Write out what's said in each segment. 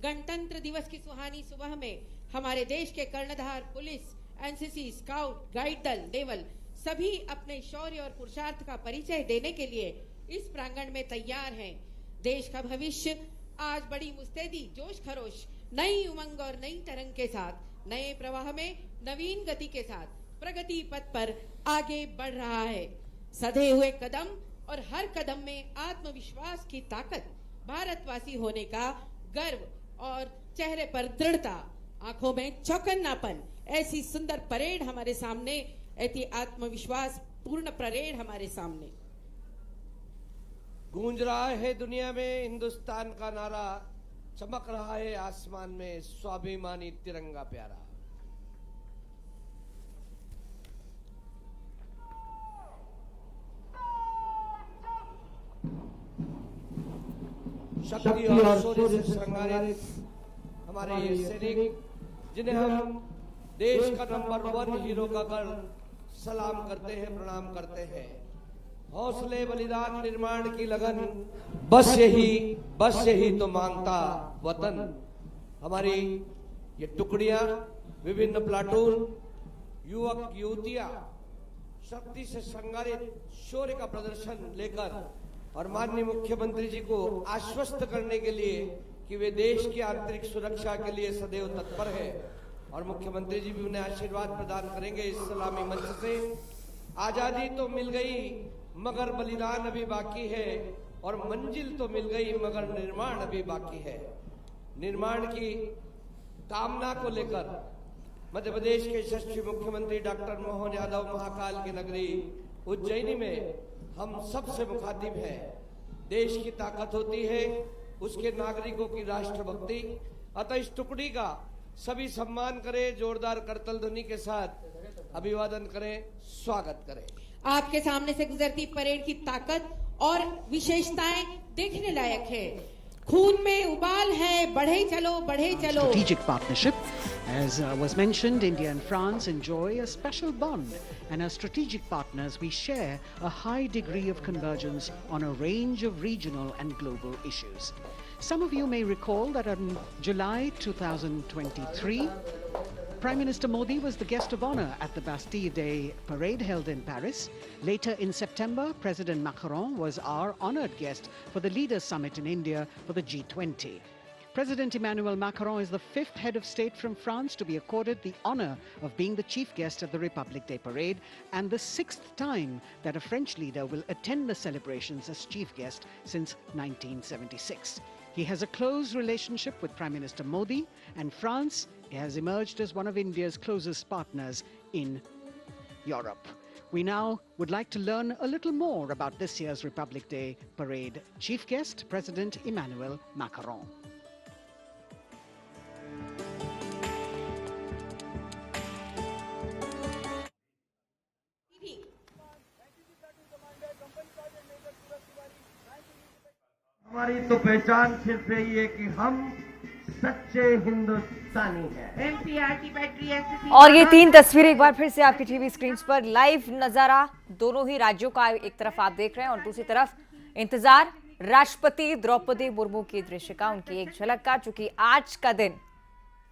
गणतंत्र दिवस की सुहानी सुबह में हमारे देश के कर्णधार पुलिस, एनसीसी, स्काउट, गाइड दल, नेवल सभी अपने शौर्य और पुरुषार्थ का परिचय देने के लिए इस प्रांगण में तैयार हैं। देश का भविष्य आज बड़ी मुस्तैदी, जोश खरोश, नई उमंग और नई तरंग के साथ, नए प्रवाह में नवीन गति के साथ प्रगति पथ पर आगे बढ़ रहा है। सधे हुए कदम और हर कदम में आत्मविश्वास की ताकत, भारतवासी होने का गर्व और चेहरे पर दृढ़ता, आंखों में चौकन्नापन, ऐसी सुंदर परेड हमारे सामने, ऐसी आत्मविश्वास पूर्ण परेड हमारे सामने। गूंज रहा है दुनिया में हिंदुस्तान का नारा, चमक रहा है आसमान में स्वाभिमानी तिरंगा प्यारा। शक्ति और शौर्य से श्रृंगारित हमारे ये सैनिक, जिन्हें हम देश का नंबर 1 हीरो का गढ़ सलाम करते हैं, प्रणाम करते हैं। हौसले, बलिदान, निर्माण की लगन, बस यही तो मांगता वतन। हमारी ये टुकड़ियां, विभिन्न प्लाटून, युवक युवतियां शक्ति से श्रृंगारित शौर्य का प्रदर्शन लेकर और माननीय मुख्यमंत्री जी को आश्वस्त करने के लिए कि वे देश की आंतरिक सुरक्षा के लिए सदैव तत्पर है, और मुख्यमंत्री जी भी उन्हें आशीर्वाद प्रदान करेंगे इस सलामी मंच से। आजादी तो मिल गई मगर बलिदान अभी बाकी है, और मंजिल तो मिल गई मगर निर्माण अभी बाकी है। निर्माण की कामना को लेकर मध्य प्रदेश के यशस्वी मुख्यमंत्री डॉक्टर मोहन यादव महाकाल की नगरी उज्जैनी में हम सबसे मुखातिब हैं। देश की ताकत होती है उसके नागरिकों की राष्ट्रभक्ति। अतः इस टुकड़ी का सभी सम्मान करें, जोरदार करतल ध्वनि के साथ अभिवादन करें, स्वागत करें। आपके सामने से गुजरती परेड की ताकत और विशेषताएं देखने लायक है। खून में उबाल है, बढ़े चलो बढ़े चलो। Strategic partnership, as was mentioned, India and France enjoy a special bond, and as strategic partners we share a high degree of convergence on a range of regional and global issues. Some of you may recall that in July 2023, Prime Minister Modi was the guest of honor at the Bastille Day parade held in Paris. Later in September, President Macron was our honored guest for the Leaders Summit in India for the G20. President Emmanuel Macron is the 5th head of state from France to be accorded the honor of being the chief guest at the Republic Day parade, and the 6th time that a French leader will attend the celebrations as chief guest since 1976. He has a close relationship with Prime Minister Modi, and France has emerged as one of India's closest partners in Europe. We now would like to learn a little more about this year's Republic Day parade. Chief guest, President Emmanuel Macron. हमारी तो पहचान सिर्फ यही है कि हम सच्चे हिंदुस्तानी हैं। एमसीआरटी बैटरी एसएससी। और ये 3 तस्वीरें एक बार फिर से आपकी टीवी स्क्रीन पर लाइव नजारा दोनों ही राज्यों का, एक तरफ आप देख रहे हैं और दूसरी तरफ इंतजार राष्ट्रपति द्रौपदी मुर्मू की दृश्य का, उनकी एक झलक का, चूंकि आज का दिन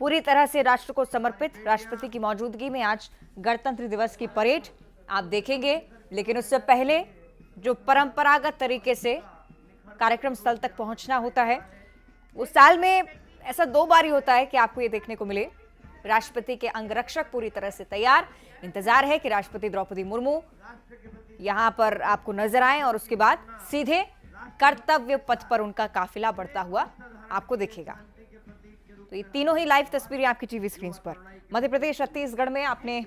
पूरी तरह से राष्ट्र को समर्पित। राष्ट्रपति की मौजूदगी में आज गणतंत्र दिवस की परेड आप देखेंगे, लेकिन उससे पहले जो परंपरागत तरीके से कार्यक्रम स्थल तक पहुंचना होता है, उस साल में ऐसा 2 बार ही होता है कि आपको ये देखने को मिले। राष्ट्रपति के अंगरक्षक पूरी तरह से तैयार, इंतजार है कि राष्ट्रपति द्रौपदी मुर्मू यहां पर आपको नजर आए और उसके बाद सीधे कर्तव्य पथ पर उनका काफिला बढ़ता हुआ आपको दिखेगा। तो ये तीनों ही लाइव तस्वीरें आपकी टीवी स्क्रीन पर। मध्य प्रदेश, छत्तीसगढ़ में आपने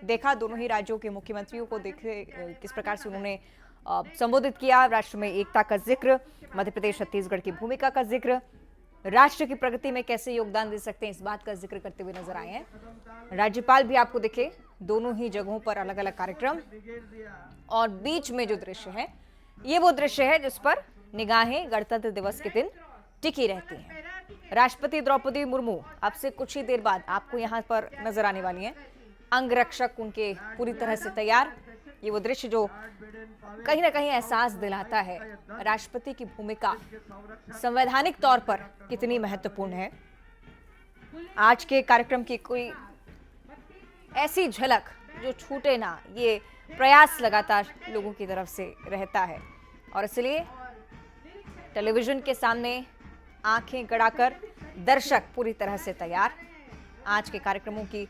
देखा दोनों ही राज्यों के मुख्यमंत्रियों को देखे किस प्रकार से उन्होंने संबोधित किया, राष्ट्र में एकता का जिक्र, मध्य प्रदेश छत्तीसगढ़ की भूमिका का जिक्र, राष्ट्र की प्रगति में कैसे योगदान दे सकते हैं इस बात का जिक्र करते हुए नजर आए हैं। राज्यपाल भी आपको दिखे, दोनों ही जगहों पर अलग अलग कार्यक्रम, और बीच में जो दृश्य है ये वो दृश्य है जिस पर निगाहें गणतंत्र दिवस के दिन टिकी रहती हैं। राष्ट्रपति द्रौपदी मुर्मू अब से कुछ ही देर बाद आपको यहाँ पर नजर आने वाली हैं। अंगरक्षक उनके पूरी तरह से तैयार, ये वो दृश्य जो कहीं ना कहीं एहसास दिलाता है राष्ट्रपति की भूमिका संवैधानिक तौर पर कितनी महत्वपूर्ण है। आज के कार्यक्रम की कोई ऐसी झलक जो छूटे ना, ये प्रयास लगातार लोगों की तरफ से रहता है और इसलिए टेलीविजन के सामने आंखें गड़ाकर दर्शक पूरी तरह से तैयार। आज के कार्यक्रमों की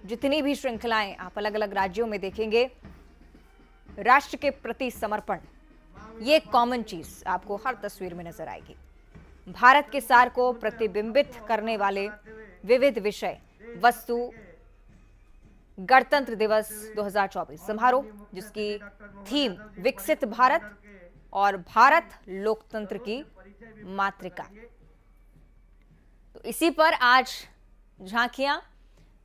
जितनी भी श्रृंखलाएं आप अलग अलग राज्यों में देखेंगे, राष्ट्र के प्रति समर्पण, ये कॉमन चीज आपको हर तस्वीर में नजर आएगी। भारत के सार को प्रतिबिंबित करने वाले विविध विषय वस्तु गणतंत्र दिवस 2024 समारोह, जिसकी थीम विकसित भारत और भारत लोकतंत्र की मातृका। तो इसी पर आज झांकियां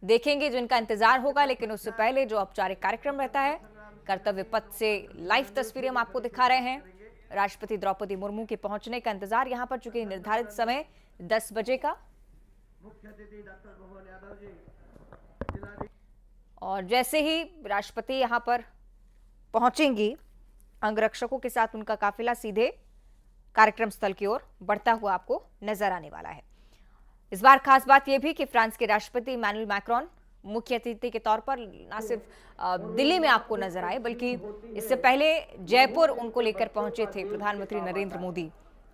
देखेंगे जिनका इंतजार होगा, लेकिन उससे पहले जो औपचारिक कार्यक्रम रहता है, कर्तव्य पथ से लाइव तस्वीरें हम आपको दिखा रहे हैं। राष्ट्रपति द्रौपदी मुर्मू के पहुंचने का इंतजार यहां पर, चूंकि निर्धारित समय 10 बजे का, और जैसे ही राष्ट्रपति यहां पर पहुंचेंगी, अंगरक्षकों के साथ उनका काफिला सीधे कार्यक्रम स्थल की ओर बढ़ता हुआ आपको नजर आने वाला है। इस बार खास बात यह भी कि फ्रांस के राष्ट्रपति इमैनुअल मैक्रोन मुख्य अतिथि के तौर पर न सिर्फ दिल्ली में आपको नजर आए, बल्कि इससे पहले जयपुर उनको लेकर पहुंचे थे प्रधानमंत्री नरेंद्र मोदी।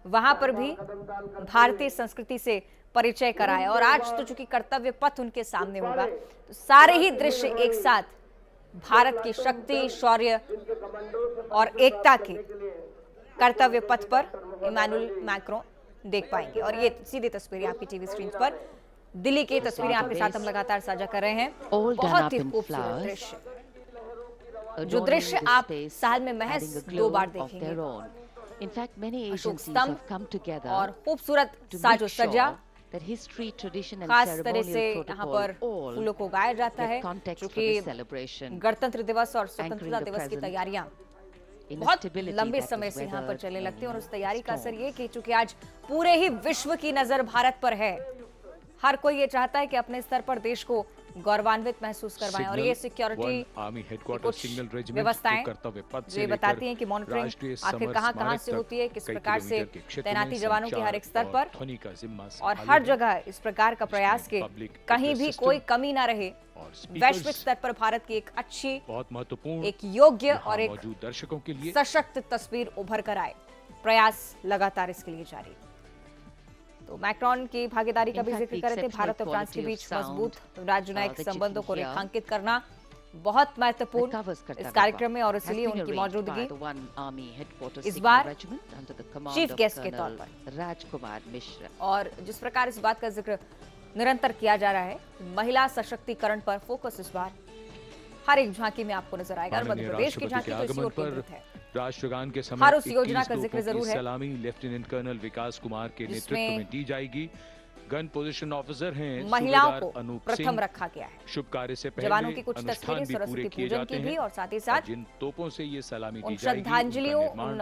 वहां पर भी भारतीय संस्कृति से परिचय कराया और आज तो चूंकि कर्तव्य पथ उनके सामने होगा, तो सारे ही दृश्य एक साथ भारत की शक्ति, शौर्य और एकता के कर्तव्य पथ पर इमैनुअल मैक्रोन देख पाएंगे। और ये सीधी तस्वीरें आपकी टीवी स्क्रीन पर, दिल्ली की तस्वीरें आपके साथ हम लगातार साझा कर रहे हैं। बहुत ही खूबसूरत दृश्य, जो दृश्य आप साल में महज 2 बार देखेंगे। अशोक स्तंभ और खूबसूरत साजो सज्जा, खास तरह से यहाँ पर फूलों को उगाया जाता है, क्योंकि गणतंत्र दिवस और स्वतंत्रता दिवस की तैयारियां बहुत लंबे समय से यहाँ पर चलने लगती है। और उस तैयारी का असर ये कि चूंकि आज पूरे ही विश्व की नजर भारत पर है, हर कोई ये चाहता है कि अपने स्तर पर देश को गौरवान्वित महसूस करवाएं। और ये सिक्योरिटी कुछ व्यवस्थाएं ये बताती हैं कि मॉनिटरिंग आखिर कहां से होती है, किस प्रकार से तैनाती जवानों के हर एक स्तर पर, और हर जगह इस प्रकार का प्रयास के कहीं भी कोई कमी ना रहे। वैश्विक स्तर पर भारत की एक अच्छी, बहुत महत्वपूर्ण, एक योग्य और एक मौजूद दर्शकों के लिए सशक्त तस्वीर उभर कर आए। प्रयास लगातार इसके लिए जारी। तो मैक्रोन की भागीदारी का भी जिक्र कर रहे थे। भारत और फ्रांस के बीच मजबूत राजनयिक संबंधों को रेखांकित करना बहुत महत्वपूर्ण इस कार्यक्रम में, और इसलिए उनकी मौजूदगी इस बार चीफ गेस्ट के तौर पर राजकुमार मिश्र। और जिस प्रकार इस बात का जिक्र निरंतर किया जा रहा है, महिला सशक्तिकरण पर फोकस इस बार हर एक झांकी में आपको नजर आएगा। मध्य प्रदेश की झांकी तो इसी ओर केंद्रित है। राष्ट्रगान के समय हर उस योजना का जिक्र जरूर है। सलामी लेफ्टिनेंट कर्नल विकास कुमार के नेतृत्व में दी जाएगी। गन पोजीशन ऑफिसर हैं महिलाओं को प्रथम रखा गया है। शुभ कार्य से पहले जवानों की कुछ तस्वीरें सरस्वती पूजन की भी, और साथ ही साथ जिन तोपों से ये सलामी दी जाएगी, श्रद्धांजलियों, उन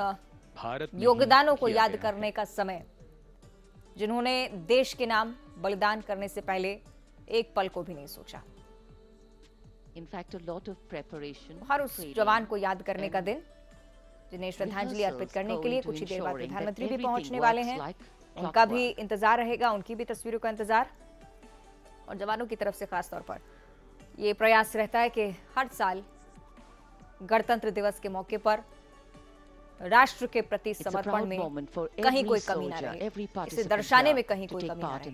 भारत योगदानों को याद करने का समय, जिन्होंने देश के नाम बलिदान करने से पहले एक पल को भी नहीं सोचा। हर उस जवान को याद करने का दिन, जिन्हें श्रद्धांजलि अर्पित करने के लिए कुछ ही देर बाद प्रधानमंत्री भी पहुंचने वाले हैं। उनका भी इंतजार रहेगा, उनकी भी तस्वीरों का इंतजार। और जवानों की तरफ से खास तौर पर ये प्रयास रहता है कि हर साल गणतंत्र दिवस के मौके पर राष्ट्र के प्रति समर्पण में कहीं कोई कमी ना रहे, इसे दर्शाने में कहीं कोई कमी ना रहे।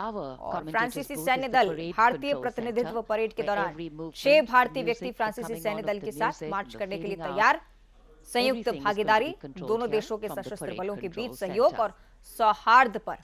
और फ्रांसीसी सैन्य दल भारतीय प्रतिनिधित्व परेड के दौरान 6 भारतीय व्यक्ति फ्रांसीसी सैन्य दल के साथ मार्च करने के लिए तैयार। संयुक्त भागीदारी, दोनों देशों के सशस्त्र बलों के बीच सहयोग और सौहार्द पर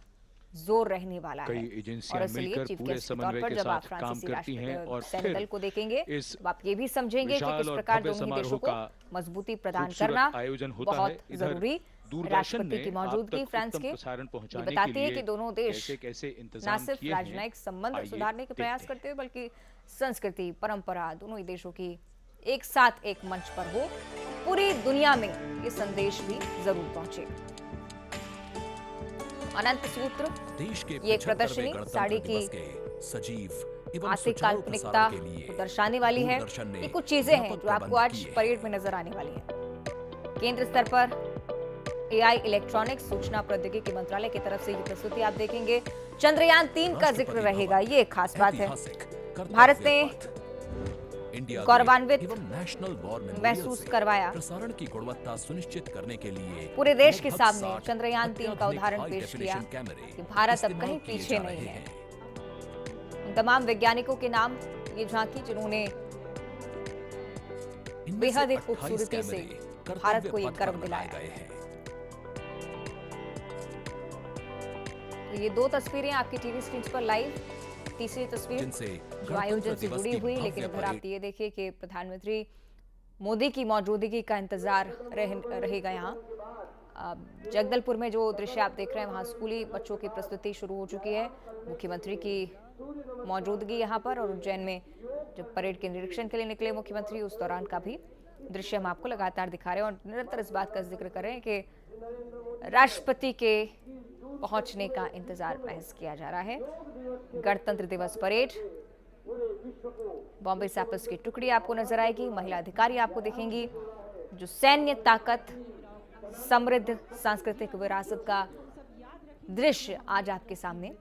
जोर रहने वाला है। और इसलिए चीफ गेस्ट के तौर पर जब आप फ्रांसीसी राष्ट्रीय सैन्य दल को देखेंगे, तो आप ये भी समझेंगे कि किस प्रकार दोनों ही देशों को मजबूती प्रदान करना बहुत जरूरी। राष्ट्रपति की मौजूदगी फ्रांस के ये बताती है कि दोनों देश न सिर्फ राजनयिक संबंध सुधारने के प्रयास करते हुए, बल्कि संस्कृति, परंपरा दोनों ही देशों की एक साथ एक मंच पर हो, पूरी दुनिया में ये संदेश भी जरूर पहुंचे। अनंत सूत्र, ये प्रदर्शनी साड़ी की सजीव एवं आर्थिक सुचारू काल्पनिकता प्रसारण के लिए को दर्शाने वाली है। दूरदर्शन ने ये कुछ चीजें हैं व्यापक जो आपको प्रबंध आज किए हैं। परेड में नजर आने वाली हैं। केंद्र स्तर पर एआई इलेक्ट्रॉनिक्स सूचना प्रौद्योगिकी मंत्रालय की तरफ से ये प्रस्तुति आप देखेंगे। चंद्रयान 3 का जिक्र रहेगा, ये एक खास बात है। भारत ने गौरवान्वित महसूस करवाया। प्रसारण की गुणवत्ता सुनिश्चित करने के लिए पूरे देश के लगभग सामने 60 चंद्रयान 3 का उदाहरण हाई पेश किया डेफिनेशन कैमरे कि भारत अब इस्तेमाल कहीं किए पीछे जा नहीं रहे है। हैं। उन तमाम वैज्ञानिकों के नाम ये झांकी जिन्होंने इनमें बेहद ही 28 खूबसूरती से कैमरे भारत को ये कर्तव्य गर्व पथ पर लगाए दिलाया। गए हैं। तो ये दो तस्वीरें आपकी टीवी स्क्रीन पर लाइव। तीसरी तस्वीर जिनसे जो आयोजन से दिवस जुड़ी की हुई, भव्य लेकिन उधर आप परेड ये देखिए कि प्रधानमंत्री मोदी की मौजूदगी का इंतजार रहेगा यहाँ। जगदलपुर में जो दृश्य आप देख रहे हैं, वहाँ स्कूली बच्चों की प्रस्तुति शुरू हो चुकी है। मुख्यमंत्री की मौजूदगी यहाँ पर, और उज्जैन में जब परेड के निरीक्षण के लिए निकले मुख्यमंत्री, उस दौरान का भी दृश्य हम आपको लगातार दिखा रहे हैं और निरंतर इस बात का जिक्र कर रहे हैं कि राष्ट्रपति के पहुंचने का इंतजार महज किया जा रहा है। गणतंत्र दिवस परेड, बॉम्बे सैपर्स की टुकड़ी आपको नजर आएगी, महिला अधिकारी आपको दिखेंगी, जो सैन्य ताकत, समृद्ध सांस्कृतिक विरासत का दृश्य आज आपके सामने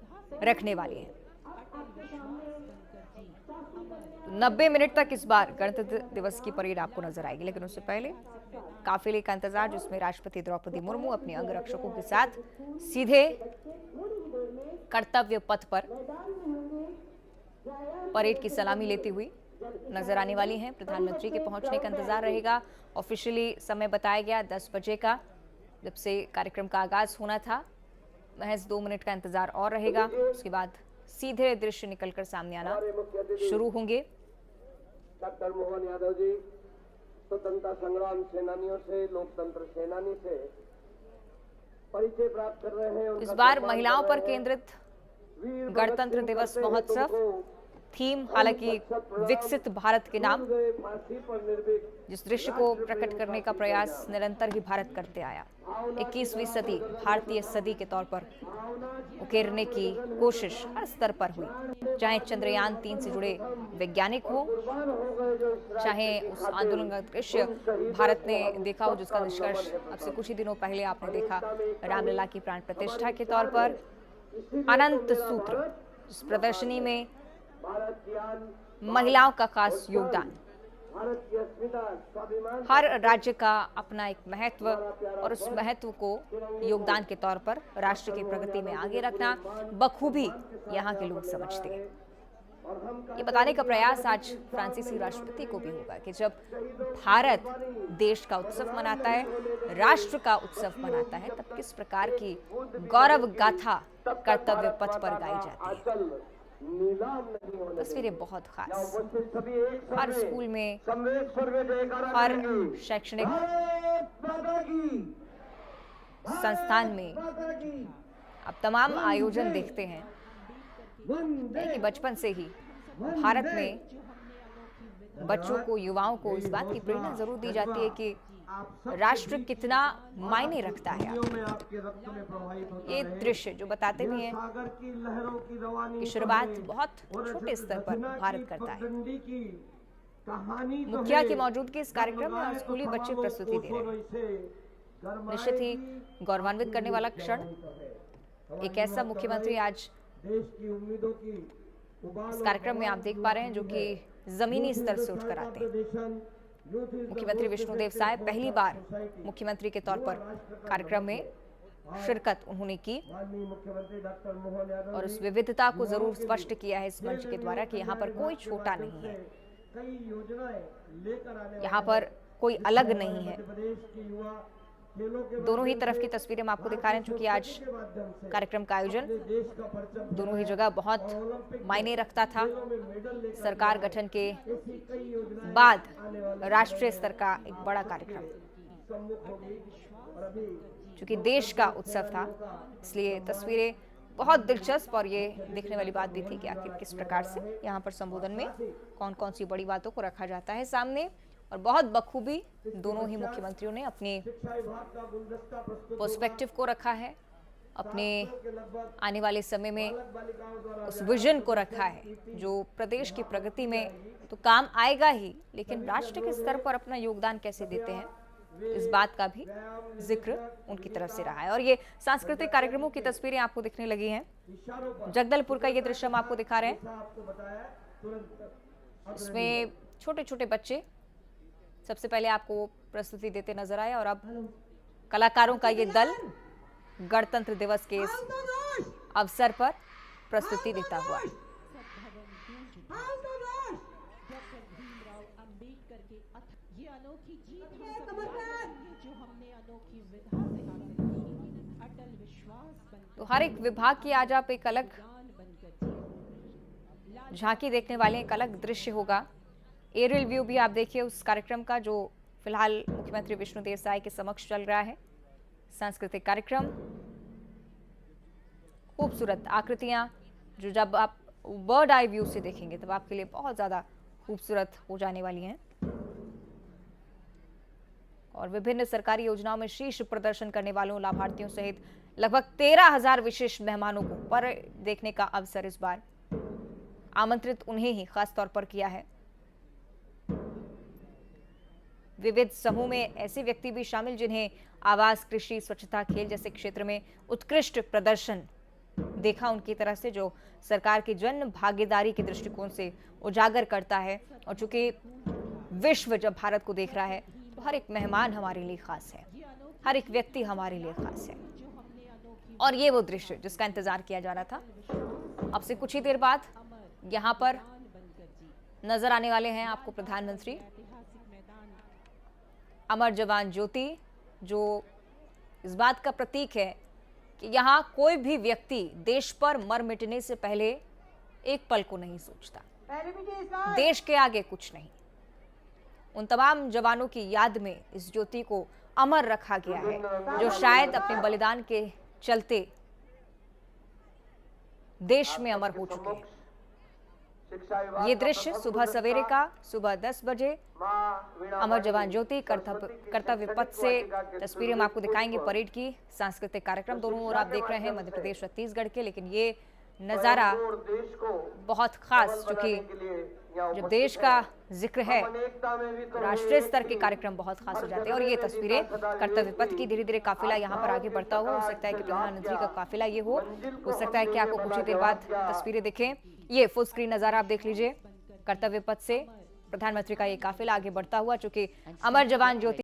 रखने वाली है। 90 मिनट तक इस बार गणतंत्र दिवस की परेड आपको नजर आएगी, लेकिन उससे पहले काफिले का इंतजार, जिसमें राष्ट्रपति द्रौपदी मुर्मू अपने अंगरक्षकों के साथ सीधे कर्तव्य पथ पर परेड की सलामी लेती हुई नजर आने वाली हैं। प्रधानमंत्री के पहुंचने का इंतजार रहेगा। ऑफिशियली समय बताया गया 10 बजे का, जब से कार्यक्रम का आगाज होना था। महज 2 मिनट का इंतजार और रहेगा, उसके बाद सीधे दृश्य निकलकर सामने आना शुरू होंगे। डॉक्टर मोहन यादव जी स्वतंत्रता संग्राम सेनानियों से, लोकतंत्र सेनानी से परिचय प्राप्त कर रहे हैं। इस बार महिलाओं पर केंद्रित गणतंत्र दिवस महोत्सव थीम, हालांकि विकसित भारत के नाम, जिस दृश्य को प्रकट करने का प्रयास निरंतर ही भारत करते आया। 21वीं सदी भारतीय सदी के तौर पर उकेरने की कोशिश हर स्तर पर हुई, चाहे चंद्रयान 3 से जुड़े वैज्ञानिक हो, चाहे उस आंदोलन का दृश्य भारत ने देखा हो जिसका निष्कर्ष अब से कुछ ही दिनों पहले आपने देखा रामलला की प्राण प्रतिष्ठा के तौर पर। अनंत सूत्र, इस प्रदर्शनी में महिलाओं का खास योगदान, हर राज्य का अपना एक महत्व, और उस महत्व को योगदान के तौर पर राष्ट्र की प्रगति में आगे रखना बखूबी यहाँ के लोग समझते हैं। ये बताने का प्रयास आज फ्रांसीसी राष्ट्रपति को भी होगा कि जब भारत देश का उत्सव मनाता है, राष्ट्र का उत्सव मनाता है, तब किस प्रकार की गौरव गाथा कर्तव्य पथ पर गाई जाती है। तस्वीरें बहुत खास, हर स्कूल में, हर शैक्षणिक संस्थान में अब तमाम आयोजन देखते हैं कि बचपन से ही भारत में बच्चों को, युवाओं को इस बात की प्रेरणा जरूर दी जाती है कि राष्ट्र कितना मायने रखता है। ये दृश्य जो बताते भी हैं कि शुरुआत बहुत छोटे स्तर पर भारत करता है। मुखिया की मौजूदगी इस कार्यक्रम में और स्कूली बच्चे प्रस्तुति दे रहे हैं। निश्चित ही गौरवान्वित करने वाला क्षण, एक ऐसा मुख्यमंत्री आज इस कार्यक्रम में आप देख पा रहे हैं जो कि जमीनी स्तर से उठकर आते हैं। मुख्यमंत्री विष्णुदेव साय पहली बार मुख्यमंत्री के तौर पर कार्यक्रम में शिरकत उन्होंने की, और उस विविधता को जरूर स्पष्ट किया है इस मंच के द्वारा कि यहाँ पर कोई छोटा नहीं है, यहाँ पर कोई अलग नहीं है। दोनों ही तरफ की तस्वीरें हम आपको दिखा रहे हैं, चूंकि आज कार्यक्रम का आयोजन दोनों ही जगह बहुत मायने रखता था। सरकार गठन के बाद राष्ट्रीय स्तर का एक बड़ा कार्यक्रम, चूंकि देश का उत्सव था, इसलिए तस्वीरें बहुत दिलचस्प, और ये देखने वाली बात भी थी कि आखिर किस प्रकार से यहाँ पर संबोधन में कौन कौन सी बड़ी बातों को रखा जाता है सामने। और बहुत बखूबी दोनों ही मुख्यमंत्रियों ने अपनी पर्सपेक्टिव को रखा है, अपने आने वाले समय में उस विजन को रखा है जो प्रदेश की प्रगति में तो काम आएगा ही, लेकिन राष्ट्र के स्तर पर अपना योगदान कैसे देते हैं, इस बात का भी जिक्र उनकी तरफ से रहा है। और ये सांस्कृतिक कार्यक्रमों की तस्वीरें आपको दिखने लगी हैं। जगदलपुर का ये दृश्य हम आपको दिखा रहे हैं। इसमें छोटे छोटे बच्चे सबसे पहले आपको प्रस्तुति देते नजर आए और अब कलाकारों का ये दल गणतंत्र दिवस के इस अवसर पर प्रस्तुति देता हुआ। तो हर एक विभाग की आज आप एक अलग झांकी देखने वाले हैं, एक अलग दृश्य होगा। एरियल व्यू भी आप देखिए उस कार्यक्रम का जो फिलहाल मुख्यमंत्री विष्णुदेव साय के समक्ष चल रहा है। सांस्कृतिक कार्यक्रम, खूबसूरत आकृतियां जो जब आप बर्ड आई व्यू से देखेंगे तब आपके लिए बहुत ज्यादा खूबसूरत हो जाने वाली हैं। और विभिन्न सरकारी योजनाओं में शीर्ष प्रदर्शन करने वालों लाभार्थियों सहित लगभग 13,000 विशेष मेहमानों को पर देखने का अवसर इस बार आमंत्रित उन्हें ही खास तौर पर किया है। विविध समूह में ऐसे व्यक्ति भी शामिल जिन्हें आवास, कृषि, स्वच्छता, खेल जैसे क्षेत्र में उत्कृष्ट प्रदर्शन देखा उनकी तरफ से, जो सरकार की जन भागीदारी के दृष्टिकोण से उजागर करता है। और चूंकि विश्व जब भारत को देख रहा है तो हर एक मेहमान हमारे लिए खास है, हर एक व्यक्ति हमारे लिए खास है। और ये वो दृश्य जिसका इंतजार किया जा रहा था। अब से कुछ ही देर बाद यहाँ पर नजर आने वाले हैं आपको प्रधानमंत्री। अमर जवान ज्योति जो इस बात का प्रतीक है कि यहाँ कोई भी व्यक्ति देश पर मर मिटने से पहले एक पल को नहीं सोचता, देश के आगे कुछ नहीं। उन तमाम जवानों की याद में इस ज्योति को अमर रखा गया है जो शायद अपने बलिदान के चलते देश में अमर हो चुके हैं। ये दृश्य सुबह सवेरे का, सुबह 10 बजे अमर जवान ज्योति कर्तव्य पथ से तस्वीरें हम आपको दिखाएंगे। परेड की सांस्कृतिक कार्यक्रम दोनों ओर आप देख रहे हैं मध्य प्रदेश छत्तीसगढ़ के, लेकिन ये नजारा बहुत खास, क्योंकि जब देश का जिक्र है तो राष्ट्रीय स्तर के कार्यक्रम बहुत खास हो जाते हैं। और ये तस्वीरें कर्तव्य पथ की, धीरे धीरे काफिला यहाँ पर आगे बढ़ता हो सकता है कि प्रधानमंत्री का काफिला ये हो सकता है कि आपको कुछ ही देर बाद तस्वीरें दिखें। ये फुल स्क्रीन नजारा आप देख लीजिए, कर्तव्य पथ से प्रधानमंत्री का ये काफिला आगे बढ़ता हुआ, चूंकि अमर जवान ज्योति